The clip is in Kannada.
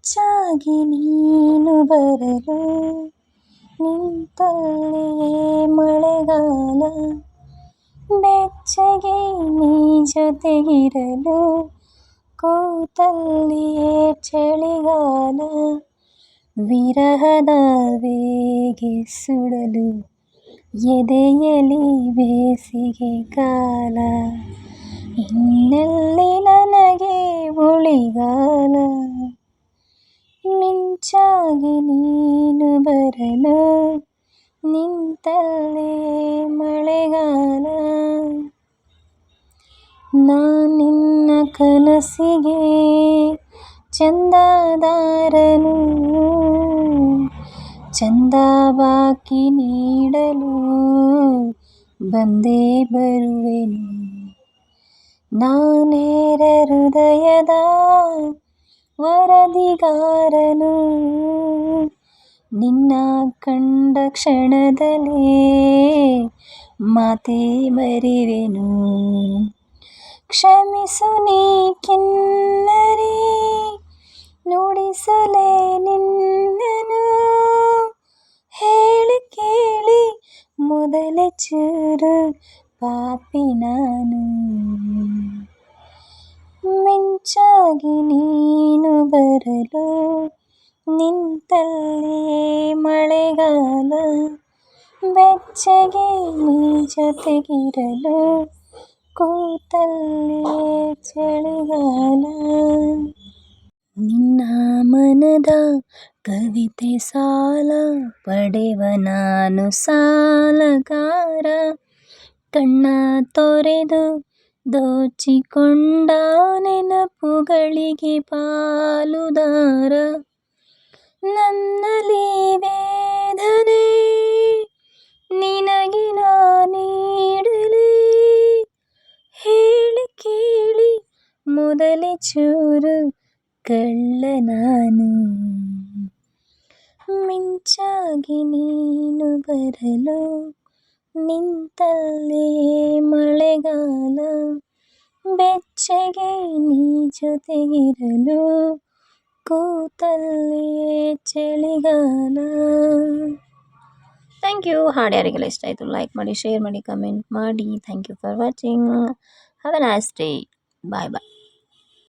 ಮಿಂಚಾಗಿ ನೀನು ಬರಲು ನಿಂತಲ್ಲಿಯೇ ಮಳೆಗಾಲ, ಬೆಚ್ಚಗೆ ನೀ ಜೊತೆಗಿರಲು ಕೂತಲ್ಲಿಯೇ ಚಳಿಗಾಲ, ವಿರಹದ ವೇಗೆ ಸುಡಲು ಎದೆಯಲಿ ಬೇಸಿಗೆ ಕಾಲ, ಇನ್ನೆಲ್ಲಿ ನನಗೆ ಉಳಿಗಾಲ. ಮಿಂಚಾಗಿ ನೀನು ಬರಲು ನಿಂತಲ್ಲಿಯೇ ಮಳೆಗಾಲ, ನಾನಿನ್ನ ಕನಸಿಗೆ ಚಂದದಾರನು, ಚಂದ ಬಾಕಿ ನೀಡಲು ಬಂದೇ ಬರುವೆನು. ನಾನೇರ ಹೃದಯದ ವರದಿಗಾರನು, ನಿನ್ನ ಕಂಡ ಕ್ಷಣದಲ್ಲೇ ಮಾತೇ ಮರೆವೆನು. ಕ್ಷಮಿಸು ನೀ ಕಿನ್ನರಿ, ನುಡಿಸಲೇ ನಿನ್ನನು, ಹೇಳಿ ಕೇಳಿ ಮೊದಲೇ ಚೂರು ಪಾಪಿ ನಾನು. ಮಿಂಚಾಗಿ ನೀನು ಬರಲು ನಿಂತಲ್ಲಿಯೇ ಮಳೆಗಾಲ, ಬೆಚ್ಚಗೆ ನೀ ಜೊತೆಗಿರಲು ಕೂತಲ್ಲಿಯೇ ಚಳಿಗಾಲ. ನಿನ್ನ ಮನದ ಕವಿತೆ ಸಾಲ ಪಡೆವ ನಾನು ಸಾಲಗಾರ, ಕಣ್ಣ ತೊರೆದು ದೋಚಿಕೊಂಡ ನೆನಪುಗಳಿಗೆ ಪಾಲುದಾರ. ನನ್ನಲ್ಲಿ ವೇದನೆ ನಿನಗೆ ನಾ ನೀಡಲಿ, ಹೇಳಿ ಕೇಳಿ ಮೊದಲೇ ಚೂರು ಕಳ್ಳ ನಾನು. ಮಿಂಚಾಗಿ ನೀನು ಬರಲು ನಿಂತಲ್ಲಿಯೇ ಮಳೆಗಾಲ, ಬೆಚ್ಚಗೆ ನೀ ಜೊತೆಗಿರಲು ಕೂತಲ್ಲಿಯೇ ಚಳಿಗಾಲ. Thank you. ಹಾಡು ಯಾರಿಗೆಲ್ಲ ಇಷ್ಟ ಆಯಿತು ಲೈಕ್ ಮಾಡಿ, ಶೇರ್ ಮಾಡಿ, ಕಮೆಂಟ್ ಮಾಡಿ. Thank you for watching. Have a nice day. Bye bye.